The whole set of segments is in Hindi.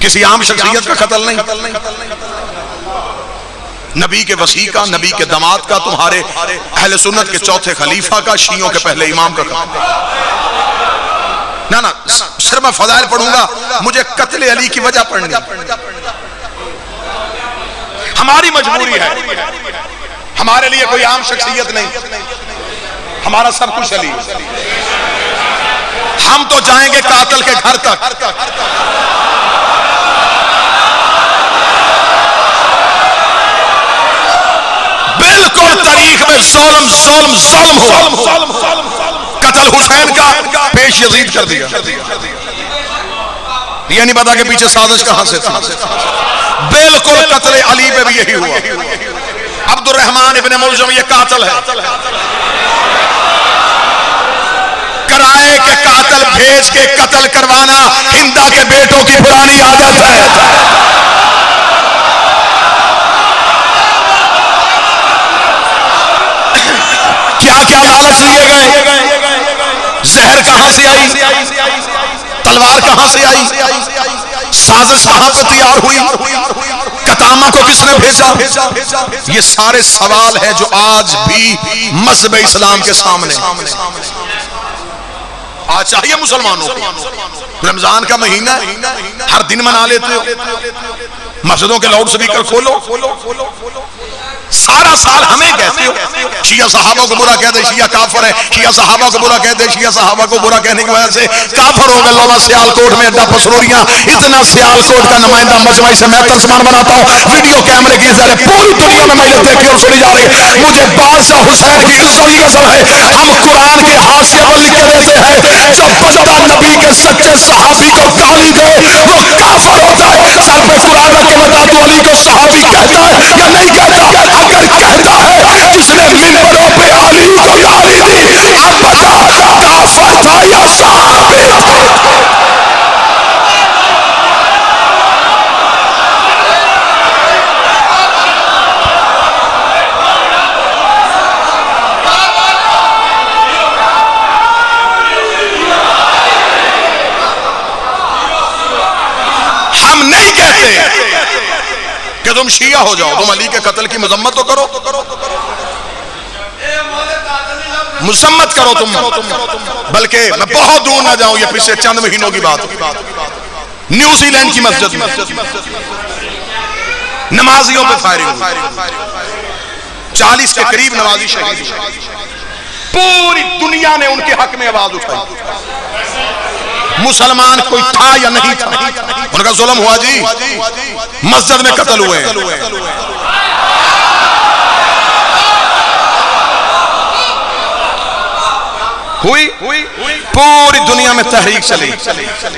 किसी आम शख्सियत का कत्ल नहीं, नबी के वसी का, नबी के दामाद का, तुम्हारे अहले सुन्नत के चौथे खलीफा का, शियों के पहले इमाम का कत्ल। ना सिर्फ मैं फजाइल पढ़ूंगा, मुझे कत्ल अली की वजह पढ़नी, हमारी मजबूरी है। हमारे लिए कोई आम शख्सियत नहीं, हमारा सब कुछ अली। हम तो जाएंगे कातिल के घर तक, बिल्कुल तारीख में ज़ुल्म हुआ। कत्ल हुसैन का पेश यजीद कर दिया। ये नहीं पता कि पीछे साजिश कहां से थी। बिल्कुल कत्ल अली पे भी यही हुआ। अब्दुर्रहमान इब्ने मुलजम ये कातिल है, किराए के कातिल भेज के कत्ल करवाना हिंदा के बेटों की पुरानी आदत है। क्या क्या लालच लिए गए, जहर कहां से आई, तलवार कहां से आई, साजिश कहां पर तैयार हुई, कतामा को किसने भेजा। ये सारे सवाल हैं जो आज भी मज़हब इस्लाम के सामने। आज चाहिए मुसलमानों को, रमजान का महीना हर दिन मना लेते हो, मस्जिदों के लाउड स्पीकर खोलो, सारा साल हमें कहते हो शिया सहाबा को बुरा कहते, शिया काफर है, शिया सहाबा को बुरा कहते, शिया सहाबा को बुरा कहने की वजह से काफर हो गए। लोला सियालकोट में अड्डा पसरूरियां, इतना सियालकोट का नुमाइंदा मजमा से मैं तर्जमान बनाता हूँ। वीडियो कैमरे की जरिए पूरी दुनिया में मैंने देखी और सुनी जा रही। मुझे बादशाह हुसैन की इज्जत की कसम है, हम कुरान के हाशिए पर लिख के देते हैं, जब बंदा नबी के सच्चे सहाबी को गाली दे वो काफर होता है। सर पे कुरान रख के बता दो, अली को सहाबी कहता है या नहीं कहता? अगर कहता है जिसने मिंबरों पे अली को गाली दी, अब बता काफर था या सहाबी था? हम नहीं कहते कि तुम शिया हो जाओ, तुम अली के कत्ल की मजम्मत तो करो, मुसम्मत करो तुम, बल्कि मैं बहुत दूर ना जाऊं, ये पिछले चंद महीनों की बात, न्यूजीलैंड की मस्जिद में नमाजियों पे फायरिंग, 40 के करीब नमाजी शहीद। पूरी दुनिया ने उनके हक में आवाज उठाई, मुसलमान कोई था या नहीं था, उनका जुल्म हुआ जी, मस्जिद में कत्ल हुए। हुई पूरी दुनिया में तहरीक चली,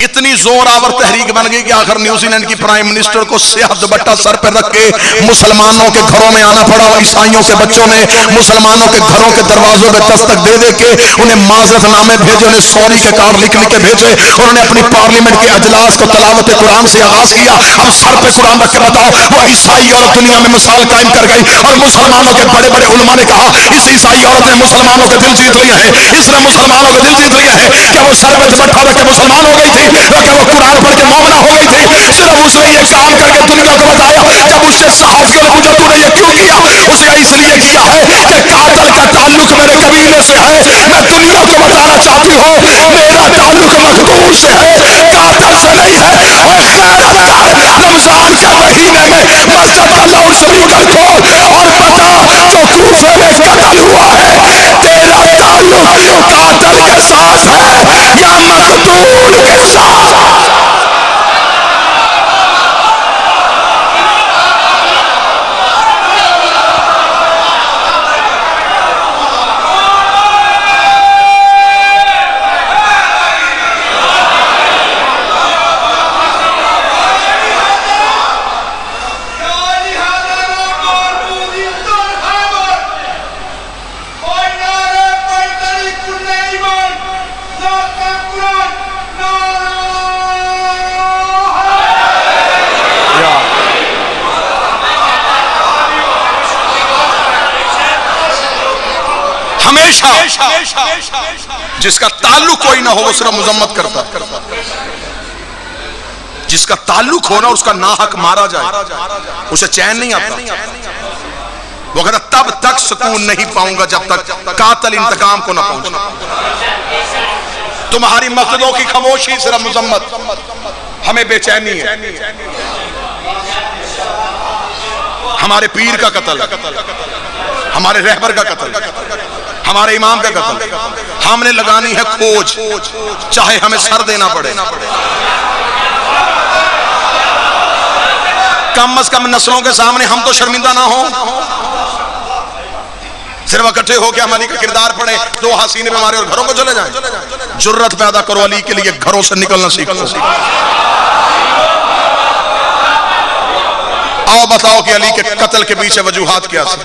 इतनी जोरावर तहरीक बन गई कि आखिर न्यूजीलैंड की प्राइम मिनिस्टर को स्याह दुपट्टा सर पर रख के मुसलमानों के घरों में आना पड़ा। ईसाइयों के बच्चों ने मुसलमानों के घरों के दरवाजों पे दस्तक दे दे के उन्हें माजरतनामे भेजे, उन्हें सॉरी के कार्ड लिख लिख के भेजे। उन्होंने अपनी पार्लियामेंट के अजलास को तलावत कुरान से आगाज किया। अब सर पे कुरान रख के बताओ, वो ईसाई औरत दुनिया में मिसाल कायम कर गई। और मुसलमानों के बड़े बड़े उलमा ने कहा इस ईसाई औरत ने मुसलमानों के दिल जीत लिया है, इसने मुसलमानों के दिल जीत लिया है। क्या वो सर पे दुपट्टा रख के मुसलमान हो गई थी? क्या वो कुरान पढ़ के मोमिना हो गई थी? सिर्फ उसने ये काम करके दुनिया को बताया। जब उससे सहाफियों ने पूछा तूने ये क्यों किया, उसने इसलिए किया है कि कातिल का ताल्लुक मेरे कबीले से है। मैं दुनिया को बताना चाहती हूँ मेरा ताल्लुक मखदूम से है, कातिल से नहीं है। और खैरतकार रमजान के महीने में मस्जिद का लाउड स्पीकर खोल और बता जो कूफे में कत्ल हुआ है तेरा ताल्लुक कातिल के साथ है या मकतूल के साथ? जिसका ताल्लुक कोई ना हो वो सिर्फ मुजम्मत करता, जिसका ताल्लुक हो ना उसका नाहक मारा जाए, उसे चैन नहीं आता। वो कहता तब तक सुकून नहीं पाऊंगा जब तक कातिल इंतकाम को ना पहुंचे। तुम्हारी मस्जिदों की खामोशी सिर्फ मुजम्मत, हमें बेचैनी है। हमारे पीर का कत्ल, हमारे रहबर का कत्ल, हमारे इमाम का कत्ल, हमने लगानी है खोज, चाहे हमें सर देना पड़े। कम अज कम नस्लों के सामने हम तो शर्मिंदा ना हो। सिर्फ इकट्ठे होकर हम अली का किरदार पढ़े, दो हसीने पे मारे और घरों को चले जाएं। जुर्रत पैदा करो, अली के लिए घरों से निकलना सीखो। आओ बताओ कि अली के कत्ल के पीछे वजूहात क्या है।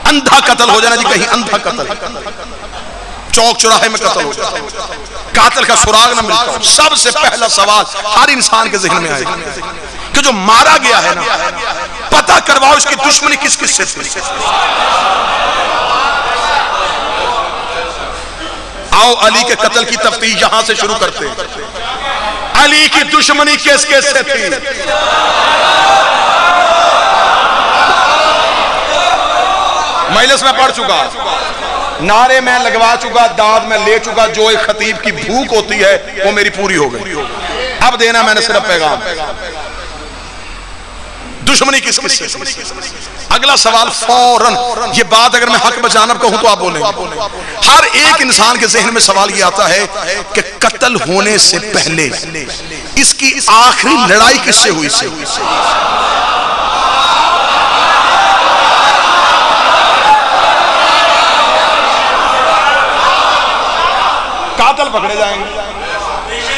अंधा कत्ल हो जाना जी, कहीं अंधा कत्ल, चौक चौराहे में कत्ल हो जाए, कातिल का सुराग न मिलता हो। सबसे पहला सवाल हर इंसान के ज़हन में आएगा कि जो मारा गया है ना, पता करवाओ इसकी दुश्मनी किस किस से थी। आओ अली के कत्ल की तफ्तीश यहां से शुरू करते हैं। अली की दुश्मनी किस किस से थी। मजलिस में पढ़ चुका, नारे में लगवा चुका, दाद में ले चुका। जो एक खतीब की भूख होती है वो मेरी पूरी हो गई। अब देना मैंने सिर्फ पैगाम, दुश्मनी किस किस से। अगला सवाल फौरन, ये बात अगर मैं हक बचाना कहूं तो आप बोलेंगे। हर एक इंसान के जहन में सवाल ये आता है कि कत्ल होने से पहले इसकी आखिरी लड़ाई किससे हुई से। कातिल पकड़े जाएंगे,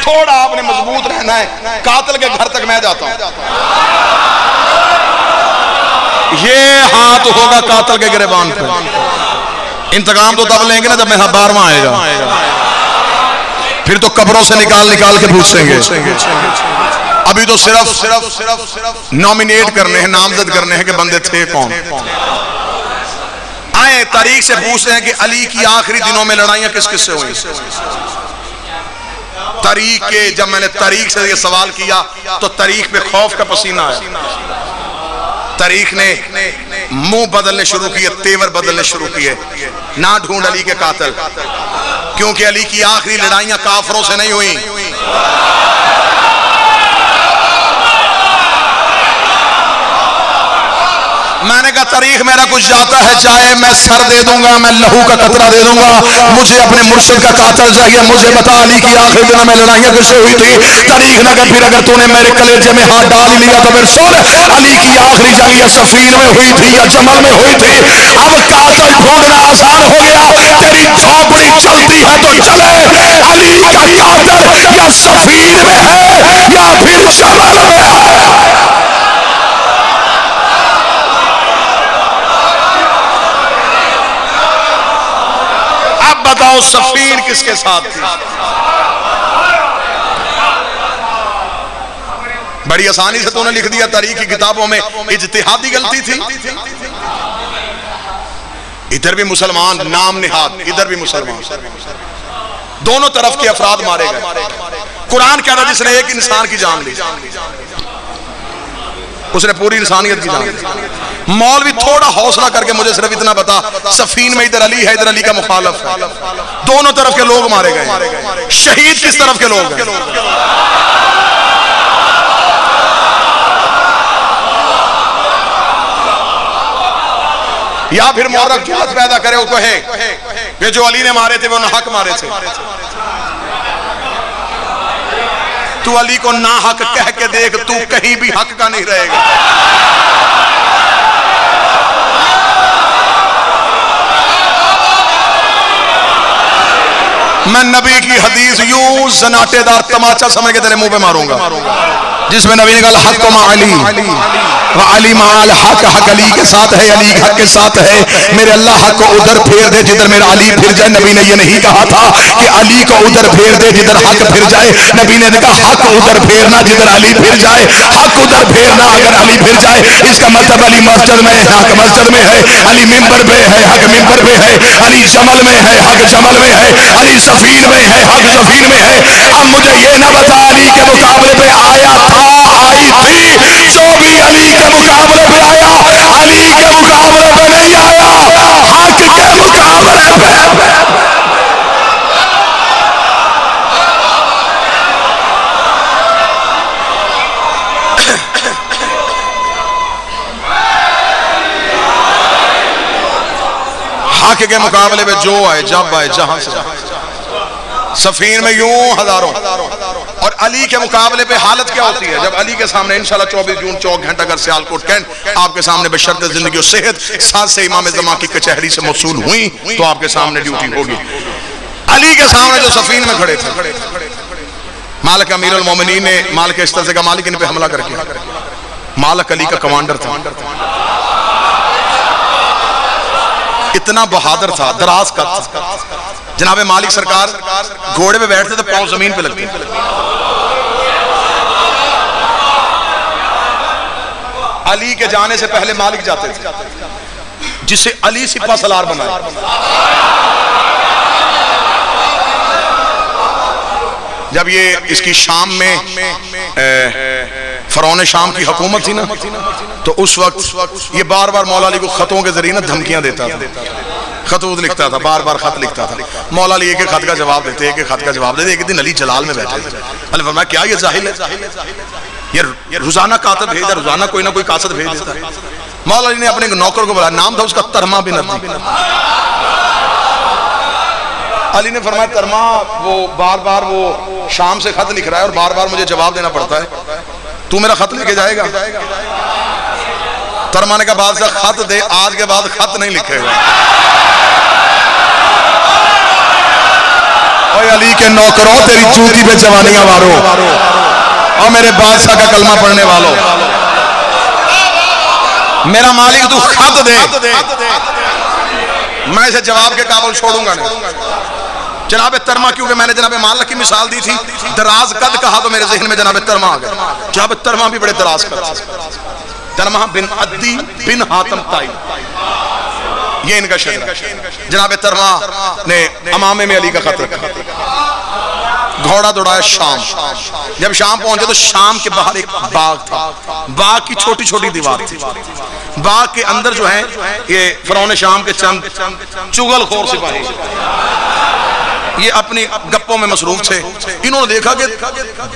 थोड़ा आपने मजबूत रहना है। कातिल के घर तक मैं जाता हूं, ये हाथ होगा कातिल के गिरबान पे। इंतकाम तो तब लेंगे ना जब मेरा 12वां आएगा, फिर तो कब्रों से निकाल निकाल के पूछेंगे। अभी तो सिर्फ नॉमिनेट करने हैं, नामजद करने हैं कि बंदे थे कौन। आए तारीख से पूछते हैं कि अली की आखिरी दिनों में लड़ाइयां किस किस से हुई। तारीख के, जब मैंने तारीख से ये सवाल किया तो तारीख पे खौफ का पसीना आया। तारीख ने मुंह बदलने शुरू किए, तेवर बदलने शुरू किए। ना ढूंढ अली के कातिल, क्योंकि अली की आखिरी लड़ाइयां काफरों से नहीं हुई। मैंने कहा तारीख मेरा कुछ जाता है, चाहे मैं सर दे दूंगा, मैं लहू का कतरा दे दूंगा, मुझे अपने मुर्शिद का कातिल चाहिए। मुझे बता अली की आखिरी दिनों में लड़ाइयां किससे हुई थी। तारीख ने कहा फिर अगर तूने मेरे कलेजे में हाथ डाल ही लिया तो फिर सुन, अली की आखिरी जंग या सफीन में हुई थी या जमल में हुई थी। अब कातिल ढूंढना आसान हो गया। तेरी झोपड़ी चलती है तो चले, अली का कातिल या सफीन में है या फिर जमल में है। बताओ सफीन किसके साथ थी। बड़ी आसानी से तूने लिख दिया तारीख की किताबों में इज्तिहादी गलती थी। इधर भी मुसलमान नाम निहाद, इधर भी मुसलमान, दोनों तरफ के अफराद मारे गए। कुरान कह रहा जिसने एक इंसान की जान ली उसने पूरी इंसानियत की जान ली। मौलवी थोड़ा हौसला करके मुझे सिर्फ इतना बता, सफीन में इधर अली है, इधर अली का मुखालिफ है, दोनों तरफ के लोग मारे गए। शहीद किस तरफ के लोग हैं? या फिर मौरख जुहत पैदा करे, वो कहे कि जो अली ने मारे थे वो नाहक मारे थे। तू अली को ना हक कह के देख, तू कहीं भी हक का नहीं रहेगा। मैं नबी की हदीस यूं सनाटेदार तमाचा समझ के तेरे मुंह पे मारूंगा, जिसमें नबी ने कहा हक मा अली अली माल हक, हक अली के साथ है, अली हक के साथ है। मेरे अल्लाह हक को उधर फेर दे जिधर मेरा अली फिर जाए। नबी ने ये नहीं कहा था कि अली को उधर फेर दे जिधर हक फिर जाए। नबी ने कहा हक उधर फेरना जिधर अली फिर जाए, हक उधर फेरना अगर अली फिर जाए। इसका मतलब अली मस्जिद में है, हक मस्जिद में है। अली मिंबर पे है, हक मिंबर पे है। अली जमल में है, हक जमल में है। अली सफीन में है, हक सफीन में है। अब मुझे ये ना बता अली के मुकाबले पे आया था, आई थी, जो भी अली के मुकाबले पे आया अली के मुकाबले पे नहीं आया, हक के मुकाबले पे। हक के मुकाबले में जो आए, जब आए, जहां से सफीन में यूं हजारों, और अली के मुकाबले पे हालत क्या होती है जब अली के सामने इंशाल्लाह 24 जून चौक घंटाघर सियालकोट कैंट आपके सामने बशर्त जिंदगी और सेहत साथ से इमाम ज़मा की कचहरी से मौसूल हुई तो आपके सामने ड्यूटी होगी। अली के सामने जो सफीन में खड़े थे, मालिक अमीरुल मोमिनीन ने मालिक इस तरह से कहा, मालिक इन पे हमला करके। मालिक अली का कमांडर था, इतना बहादुर था, दराज का था। जनाबे मालिक सरकार घोड़े पे बैठते तो पांव जमीन पे लगते। अली के जाने से पहले मालिक जाते थे, जिसे अली सिपा सलार बनाया। जब ये इसकी शाम में फरौन शाम की हुकूमत थी ना, तो उस वक्त ये बार बार मौला अली को खतों के जरिए ना धमकियां देता था, खतूत लिखता था, बार बार खत लिखता था। मौला अली एक खत का जवाब देते, एक खत का जवाब देते। एक दिन अली जलाल में बैठे थे, अली फरमाया क्या ये जाहिल है, ये रोजाना कातब भेजता, रोजाना कोई ना कोई कासद भेज देता है। मौला अली ने अपने नौकर को बुलाया, नाम था उसका तरमा बिन अदी। अली ने फरमाया तरमा वो बार बार वो शाम से खत लिख रहा है और बार बार मुझे जवाब देना पड़ता है, तू मेरा खत लेके जाएगा? तरमा ने कहा बादशाह खत दे, आज के बाद खत नहीं लिखेगा। ओए अली के नौकरों, तेरी जूती पे जवानियां मारो, और मेरे बादशाह का कलमा पढ़ने वालों, मेरा मालिक तू खत दे, मैं इसे जवाब के काबुल छोड़ूंगा नहीं। जनाबे तरमा, क्योंकि मैंने जनाबे माल की मिसाल दी थी, दराज कद कहा तो मेरे जहन में जनाबे तरमा आ गया। जनाबे तरमा भी बड़े दराज कद, तरमा बिन अद्दी बिन हातम ताई, ये इनका शहर। जनाबे तरमा ने अमामे में अली का खत रखा, घोड़ा दौड़ाया शाम। जब शाम पहुंचे तो शाम के बाहर एक बाग था, बाग की छोटी छोटी दीवार थी। बाग के अंदर जो है ये फरौन शाम के चंद चुगलखोर सिपाही, ये अपनी गप्पों में मसरूफ थे। इन्होंने देखा कि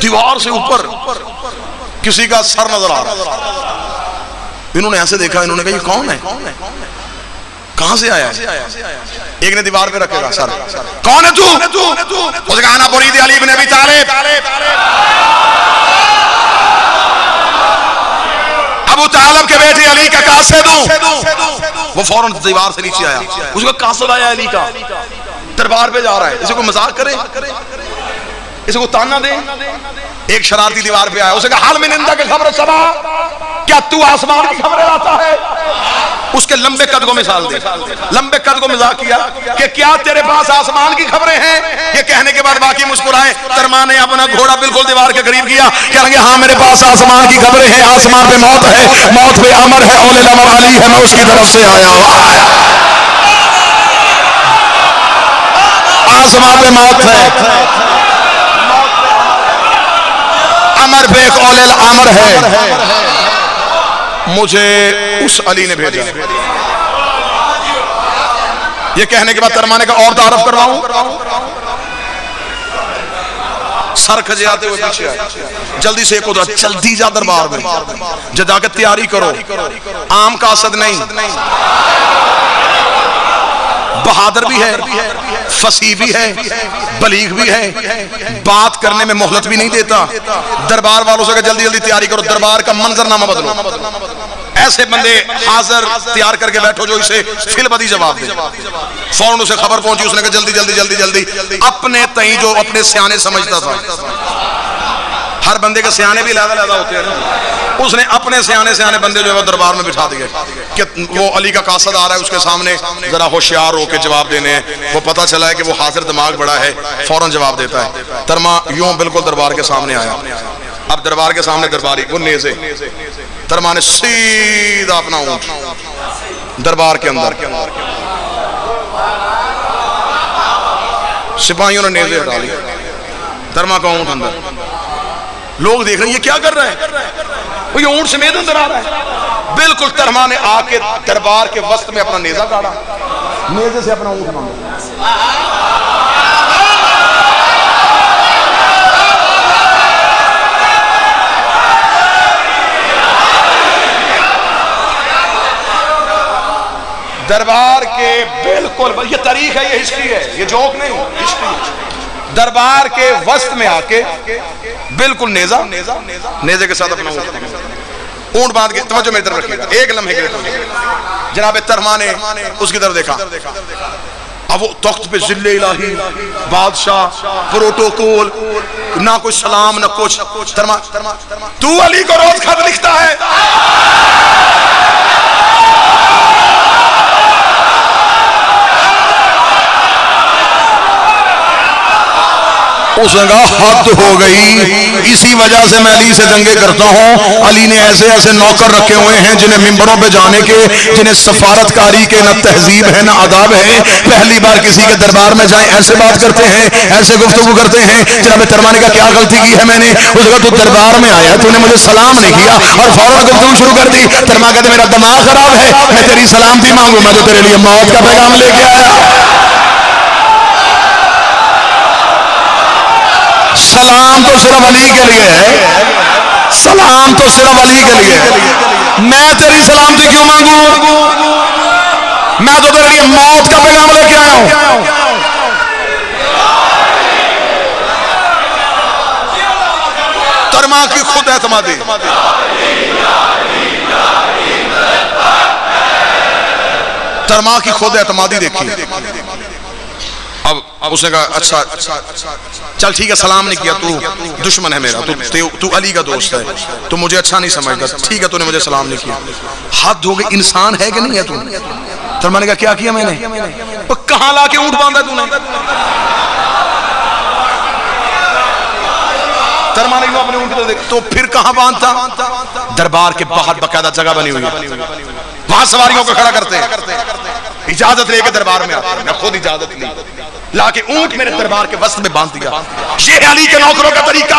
दीवार से ऊपर किसी का सर नजर आ रहा है। इन्होंने ऐसे देखा, इन्होंने कहा ये कौन है, कहां से आया है? एक ने दीवार पे रखेगा सर, कौन है तू? उसने कहा ना मुरीद अली इब्न अबी तालिब, अबू तालिब के बेटे अली का कासिद हूं। वो फौरन दीवार से नीचे आया, उसका कासिद आया अली का, दरबार पे जा रहा है। इसे को मजाक करे, इसे को ताना दे। एक शरारती दीवार पे आया, उसे कहा हाल में निंदा के खबर समा, क्या तू आसमान की खबरें लाता है? उसके लंबे कद को मिसाल दी, लंबे कद को मजाक किया कि क्या तेरे पास आसमान की खबरें हैं? ये कहने के बाद बाकी मुस्कुराए। तरमा ने अपना घोड़ा बिल्कुल दीवार के करीब किया, कह लगे हाँ मेरे पास आसमान की खबरें हैं, आसमान पे मौत है, मौत पे अमर है, औले अमर अली है, मैं उसकी तरफ से आया हूं। आसमान पे मौत है, अमर पे एक औले अमर है, मुझे उस अली ने भेजा। ये कहने के बाद तरमाने का और तारफ करवाऊं, सर खजाते हुए पीछे आए, जल्दी से एक उधर, जल्दी जा दरबार में, जाके तैयारी करो, आम का असद नहीं, बहादुर भी है, फसी भी है, बलीग भी है, बात करने में मोहलत भी नहीं देता। दरबार वालों से जल्दी जल्दी तैयारी करो, दरबार का मंजरनामा बदलो, ऐसे बंदे हाजिर तैयार करके बैठो जो इसे फिलबदी जवाब दे। फौरन उसे खबर पहुंची, उसने कहा जल्दी जल्दी जल्दी जल्दी, अपने तई जो अपने सियाने समझता था, हर बंदे के सियाने भी लहदा लहदा होते हैं ना। उसने अपने सियाने सियाने बंदे जो है दरबार में बिठा दिए कि वो अली का कासद आ रहा है, उसके सामने जरा होशियार होकर जवाब देने हैं। वो पता चला है कि वो हाजिर दिमाग बड़ा है, फौरन जवाब देता है। तरमा यूं बिल्कुल दरबार के सामने आया। अब दरबार के सामने दरबारी वो नेज़े, तरमा ने सीधा अपना ऊंट दरबार के अंदर, सिपाहियों ने नेज़े हटा लिए, तरमा का ऊंट अंदर। लोग देख रहे हैं ये क्या कर रहा है, वो ये ऊंट समेत अंदर आ रहा है। बिल्कुल तरमा ने आके दरबार के वस्त में अपना नेज़ा काटा, नेज़े से अपना ऊंट बांधा। दरबार के बिल्कुल, ये तारीख है, ये हिस्ट्री है, ये जोक नहीं, हिस्ट्री। दरबार के वस्त में आके बिल्कुल नेज़ा नेज़े के साथ अपना ऊंट बांध के, तवज्जो मेरी तरफ रखिएगा एक लम्हे के लिए। जनाब तरमा ने उसकी तरफ देखा। अब वो तख्त पे जिल्ले इलाही, बादशाह, प्रोटोकॉल, ना कोई सलाम ना कुछ। तरमा तू अली को रोज खत लिखता है? उसने कहा हद हो गई, इसी वजह से मैं अली से जंगे करता हूँ। अली ने ऐसे ऐसे नौकर रखे हुए हैं जिन्हें मिंबरों पे जाने के, जिन्हें सफारतकारी के ना तहजीब है ना आदाब है। पहली बार किसी के दरबार में जाए ऐसे बात करते हैं, ऐसे गुफ्तगू करते हैं। जनाब तरमा ने कहा क्या गलती की है मैंने? उसने कहा तू दरबार में आया, तूने मुझे सलाम नहीं किया और फौरन गुफ्तगू शुरू कर दी। तरमा कहते मेरा दिमाग खराब है, मैं तेरी सलामती मांगू, मैं तो तेरे लिए मौत का पैगाम लेके आया। सलाम तो सिर्फ अली के लिए है, सलाम तो सिर्फ अली के लिए। मैं तेरी सलामती क्यों मांगू? मैं तो तेरे लिए मौत का पैगाम लेके आया हूं। तरमा की खुद एतमादी, तरमा की खुद एतमादी देखी। अब उसने कहा अच्छा चल ठीक है, सलाम नहीं किया, तू दुश्मन है मेरा, तू अली का दोस्त है, तू मुझे अच्छा नहीं समझता, ठीक है तूने मुझे सलाम नहीं किया। हद हो गई, इंसान है कि नहीं है तू? तरमा ने कहा क्या किया मैंने? कहां लाके ऊंट बांधा तूने? तरमा ने अपने ऊंट को देख, तो फिर कहां बांधता? दरबार के बाहर बाकायदा जगह बनी हुई है, वहां सवारियों को खड़ा करते हैं, इजाजत लेके दरबार में आते हैं। मैं खुद इजाजत ली, लाके ऊंट मेरे दरबार के वस्त में बांध दिया। ये अली के नौकरों का तरीका।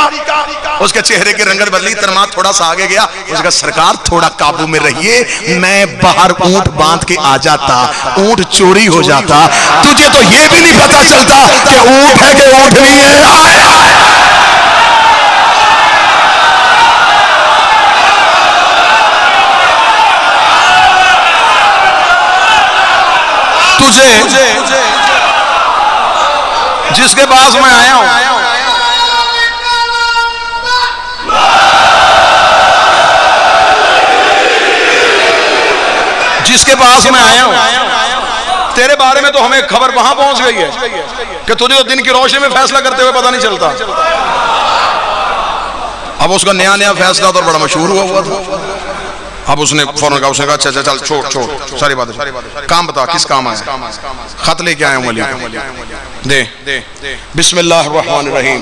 उसके चेहरे की रंगत बदली, तरमा थोड़ा सा आगे गया, उसका सरकार थोड़ा काबू में रहिए, मैं बाहर ऊंट बांध के आ जाता, ऊंट चोरी हो जाता, तुझे तो ये भी नहीं पता चलता कि ऊंट है कि ऊंट नहीं है। तुझे जिसके पास मैं आया हूं, जिसके पास मैं आया हूं, तेरे बारे में तो हमें खबर वहां पहुंच गई है कि तुझे तो दिन की रोशनी में फैसला करते हुए पता नहीं चलता। अब उसका नया नया फैसला तो बड़ा मशहूर हुआ था। अब उसने फौरन कहा, उसने कहा अच्छा चल छोड़ सारी बातें, काम बता किस काम आया? खत लेके आया हूं अली, दे बिस्मिल्लाहिर्रहमानिर्रहीम।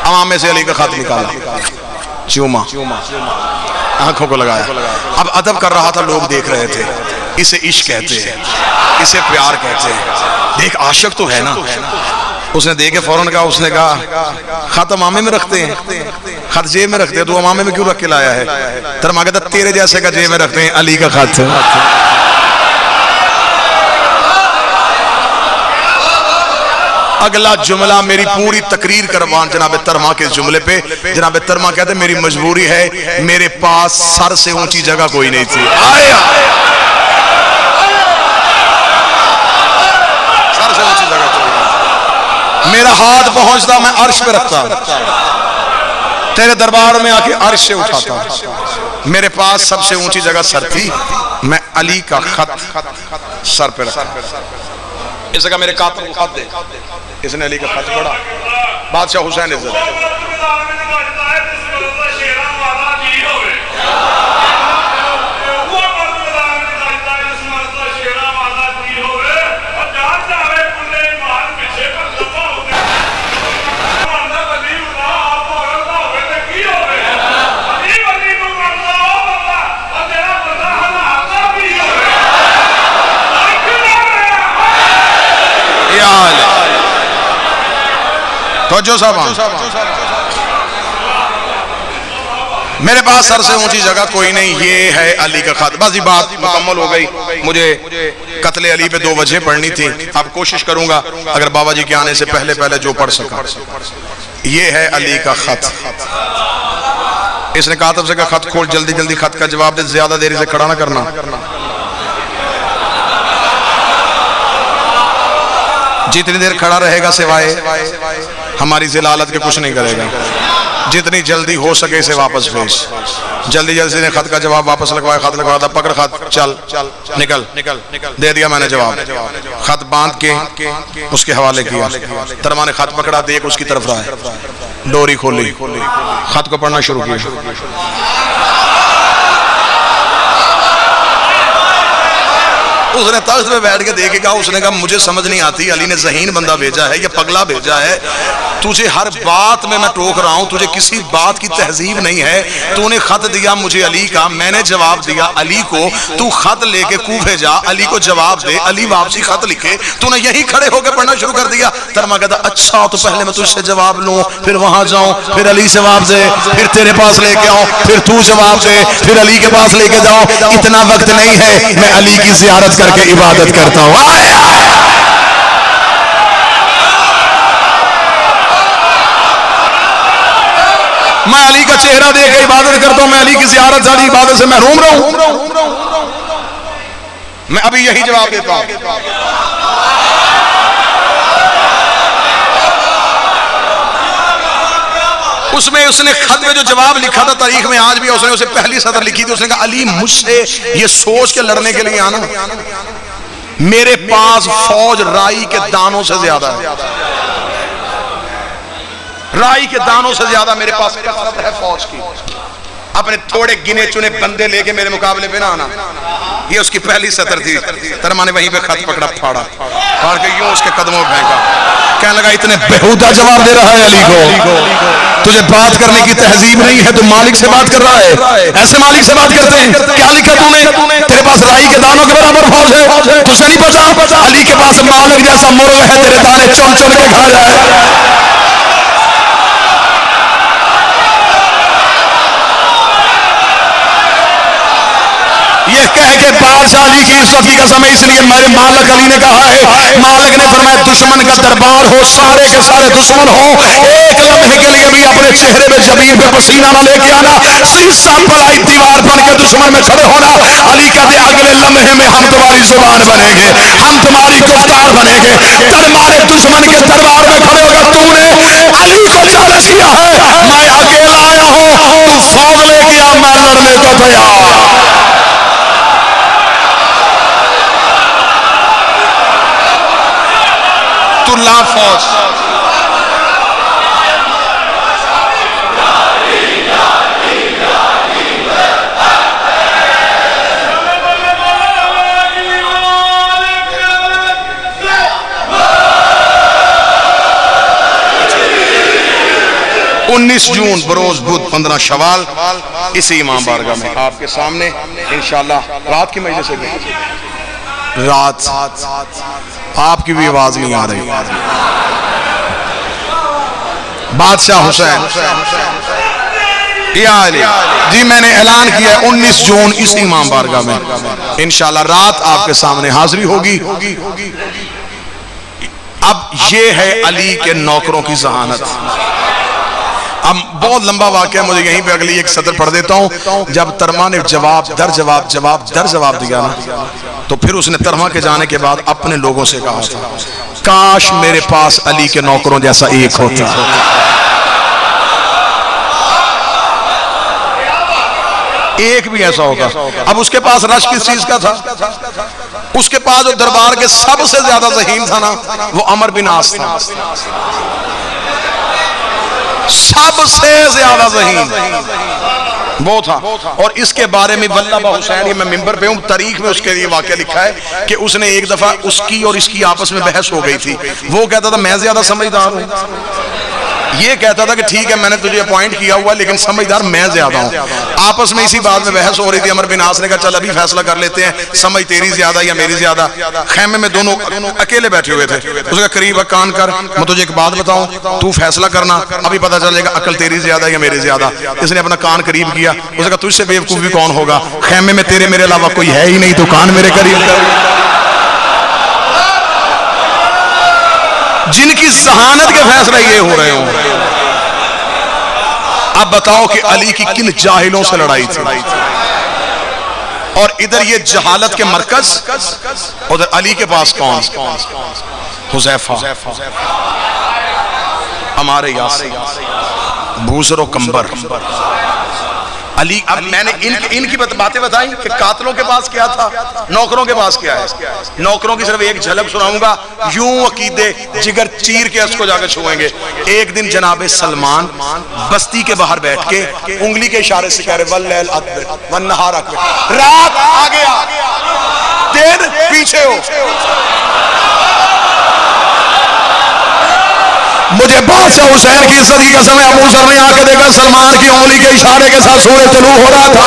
अवाम में से अली का खत निकाला, चूमा, आंखों को लगाया। अब अदब कर रहा था, लोग देख रहे थे। इसे इश्क कहते हैं, इसे प्यार कहते हैं। देख आशिक तो है ना। उसने देखे फौरन कहा, उसने कहा खत अमामे में रखते हैं, खत जेब में रखते हैं, तो अमामे में क्यों रख के लाया है? तरमा कहता तेरे जैसे का जेब में रखते हैं, अली का खत। अगला जुमला मेरी पूरी तकरीर करवान जनाब तरमा के जुमले पे। जनाब तरमा कहते मेरी मजबूरी है, मेरे पास सर से ऊंची जगह कोई नहीं थी। सर से ऊंची जगह, मेरा हाथ पहुंचता मैं अर्श पे रखता, तेरे दरबार में आके अर्श से उठाता। मेरे पास सबसे ऊंची जगह सर थी, मैं अली का खत सर पे रखता। इसने कहा मेरे कातिल को खत दे। इसने अली का खत पढ़ा। बादशाह हुसैन इज्जत तो जो साहब मेरे पास सर से ऊंची जगह कोई नहीं, ये है अली का खत। बस ये बात मुकम्मल हो गई। मुझे कत्ले अली पे 2 वजह पढ़नी थी। अब कोशिश करूंगा अगर बाबा जी के आने से पहले पहले जो पढ़ सका। ये है अली का खत। इसने कातिब से कहा खत खोल, जल्दी जल्दी खत का जवाब दे, ज्यादा देरी से खड़ा ना करना। जितनी देर खड़ा रहेगा सिवाय हमारी जिलालत के कुछ नहीं करेगा। जितनी जल्दी हो सके इसे वापस भेज। जल्दी जल्दी ने खत का जवाब वापस लगवाया। खत लगवाया था, पकड़ खत, चल निकल। दे दिया मैंने जवाब। खत बांध के उसके हवाले किया। तरमा ने खत पकड़ा, देख उसकी तरफ रहा है, डोरी खोली, खत को पढ़ना शुरू किया। उसने तख्त पे बैठ के देखेगा। उसने कहा मुझे समझ नहीं आती, अली ने ज़हीन बंदा भेजा है या पगला भेजा है? तुझे हर बात में मैं टोक रहा हूं, तुझे किसी बात की तहजीब नहीं है। तूने खत दिया मुझे अली का, मैंने जवाब दिया अली को। तू खत लेके कूफे जा, अली को जवाब दे, अली वापसी खत लिखे। तूने यही खड़े होकर पढ़ना शुरू कर दिया। तरमा कहता अच्छा तो पहले मैं तुझसे जवाब लूं, फिर वहां जाऊं, फिर अली से जवाब दे, फिर तेरे पास लेके आऊं, फिर तू जवाब दे, फिर अली के पास लेके जाऊं। इतना वक्त नहीं है, मैं अली की ज़ियारत करके इबादत करता हूं। मैं अली का चेहरा देख के इबादत करता हूं, मैं अली की ज़ियारत वाली इबादत से महरूम रहूं। मैं अभी यही जवाब देता हूं। उसमें उसने खत में जो जवाब लिखा था तारीख में आज भी, उसने उसे पहली सतर लिखी थी। उसने कहा अली मुझसे ये सोच के लड़ने के लिए आना, मेरे पास फौज राई के दानों से ज्यादा है। राई के दानों से ज्यादा मेरे पास कसरत है फौज की। अपने थोड़े गिने चुने बंदे लेके मेरे मुकाबले पे ना आना। ये उसकी पहली सतर थी। तरमा ने वहीं पे खत पकड़ा, फाड़ के यूं उसके कदमों में फेंका। कहने लगा इतने बेहुदा जवाब दे रहा है अली को, तुझे बात करने की तहजीब नहीं है, तू मालिक से बात कर रहा है। ऐसे मालिक से बात करते हैं? क्या लिखा तूने? तेरे पास राई के दानों के बराबर फौज है, तुझे नहीं पता? अली के पास मालिक जैसा मुर्ग है, तेरे दाने चुन चुन के खा जाए। ये कह के बादशाह अली की इज्जत की कसम है, इसलिए मेरे मालिक अली ने कहा है, मालिक ने फरमाया दुश्मन का दरबार हो, सारे के सारे दुश्मन हो, एक लम्हे के लिए भी अपने चेहरे पे जमीन पे पसीना ना लेके आना, शीशा पलाई दीवार बन के दुश्मन में खड़े होना। अली कहते अगले लम्हे में हम तुम्हारी जुबान बनेंगे, हम तुम्हारी गुफ्तार बनेंगे। तुम्हारे दुश्मन के दरबार में खड़े होगा, तूने अली को चैलेंज किया है, मैं अकेला आया हूं, तू फौज लेके आ, मैं लड़ने को तैयार। ला फौज जून बरोज बुध 15 शवाल इसी इमाम बारगाह में आपके सामने इंशाअल्लाह रात की मजलिस है। रात आपकी भी आवाज नहीं आ रही। बादशाह हुसैन जी मैंने ऐलान किया 19 जून इस इमाम बारगाह में इंशाअल्लाह रात आपके सामने हाजिरी होगी। अब ये है अली के नौकरों की जहानत। अब बहुत लंबा वाकया, मुझे यहीं पे अगली एक सतर पढ़ देता हूं। जब तरमा ने जवाब दर जवाब दिया ना, तो फिर उसने तरमा के जाने के बाद अपने लोगों से कहा था काश मेरे पास अली के नौकरों जैसा एक होता। एक भी ऐसा होगा। अब उसके पास रश किस चीज का था? उसके पास जो दरबार के सबसे ज्यादा ज़हीन था ना, वो अमर बिन आस था, सबसे ज्यादा ज़हीन वो था। और इसके बारे में वल्लभा हुसैन, ये मैं मिंबर पे हूं, तारीख में उसके लिए वाकया लिखा है कि उसने एक दफा उसकी और इसकी आपस में बहस हो गई थी। वो कहता था मैं ज्यादा समझदार हूं, ये कहता था कि ठीक है मैंने तुझे अपॉइंट किया हुआ लेकिन समझदार मैं ज्यादा हूं। आपस में इसी बात में बहस हो रही थी। अमर बिन आस ने कहा चल अभी फैसला कर लेते हैं, समझ तेरी ज्यादा या मेरी ज्यादा। खैमे में दोनों अकेले बैठे हुए थे। उसका करीब कान कर, मैं तुझे एक बात बताऊं, तू फैसला करना, अभी पता चलेगा अकल तेरी ज्यादा या मेरी ज्यादा। इसने अपना कान करीब किया, उसने कहा तुझसे बेवकूफ भी कौन होगा, खैमे में तेरे मेरे अलावा कोई है ही नहीं, तो कान मेरे करीब कर। जिनकी जहानत के फैसले ये हो रहे हो। अब बताओ कि अली की किन जाहिलों से लड़ाई थी, और इधर ये जहालत के मरकज, उधर अली के पास कौन? हुज़ैफा, हमारे यासिर, बूसरो कंबर, अली। अब मैंने इनकी बातें बताई कि कातलों के पास क्या था, नौकरों के पास क्या है। नौकरों की सिर्फ एक झलक सुनाऊंगा, यूं अकीदे जिगर चीर के उसको जाकर छुएंगे। एक दिन जनाबे सलमान बस्ती के बाहर बैठ के उंगली के इशारे से कह रहे वल्लैल अदबर वन्नहार अकबर, रात आ गया दिन पीछे हो। मुझे बादशाह हुसैन की इज्जत की कसम है, अबू ज़र ने आके देखा सलमान की उंगली के इशारे के साथ सूरज तुलू हो रहा था,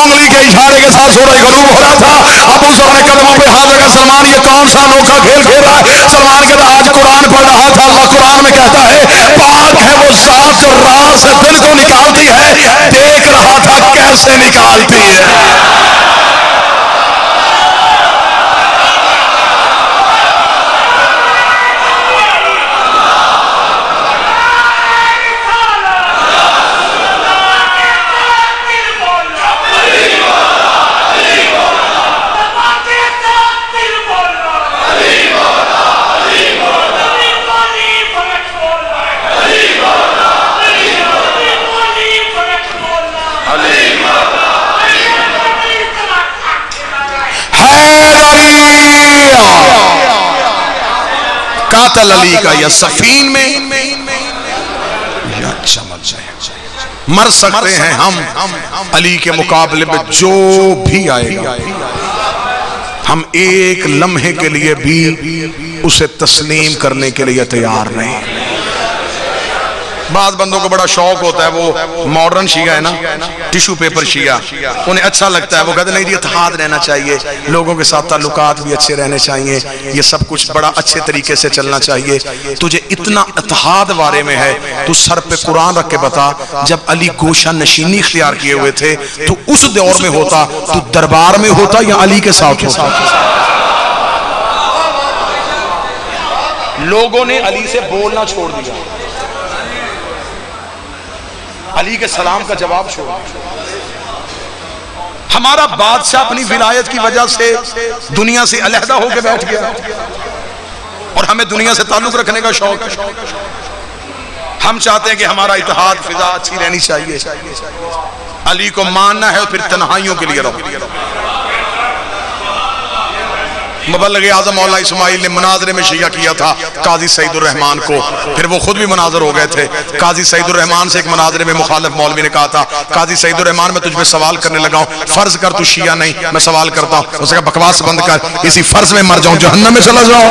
उंगली के इशारे के साथ सूरज गरूब हो रहा था। अबू ज़र ने कदमों पे हाथ रखा, सलमान ये कौन सा अनोखा खेल खेल रहा है? सलमान कहता आज कुरान पढ़ रहा था, अल्लाह कुरान में कहता है पाक है वो ज़ात जो रात से दिल को निकालती है, देख रहा था कैसे निकालती है। कातल अली का या सफीन में या चमक जाए, मर सकते हैं हम अली के मुकाबले में जो भी आएगा, हम एक लम्हे के लिए भी उसे तस्लीम करने के लिए तैयार नहीं। बाद बंदों को बड़ा शौक होता है, वो मॉडर्न शिया है ना, टिश्यू पेपर शिया, उन्हें अच्छा लगता है, वो कहते नहीं इत्तेहाद रहना चाहिए, लोगों के साथ ताल्लुकात भी अच्छे रहने चाहिए, ये सब कुछ बड़ा अच्छे तरीके से चलना चाहिए। तुझे इतना इत्तेहाद बारे में है, तू सर पे कुरान रख के बता, जब अली गोशा नशीनी इख्तियार किए हुए थे तो उस दौर में होता, तू दरबार में होता या अली के साथ होता? लोगों ने अली से बोलना छोड़ दिया, अली के सलाम का जवाब छोड़। हमारा बादशाह अपनी विलायत की वजह से दुनिया से अलहदा होकर बैठ गया और हमें दुनिया से ताल्लुक रखने का शौक है। हम चाहते हैं कि हमारा इत्तेहाद फिजा अच्छी रहनी चाहिए, अली को मानना है और फिर तन्हाइयों के लिए रहो। मुबल्लिग आज़म मौला इस्माइल ने मनाजरे में शिया किया था काजी सईदुर रहमान को, फिर वो खुद भी मनाजर हो गए थे। काजी सईदुर रहमान से एक मनाजरे में मुखालिफ मौलवी ने कहा था, काजी सईदुर रहमान मैं तुझ पे सवाल करने लगा हूँ, फर्ज कर तू शिया नहीं, मैं सवाल करता हूँ। उसने कहा बकवास बंद कर, इसी फर्ज में मर जाऊं, जहन्नम में चला जाऊं।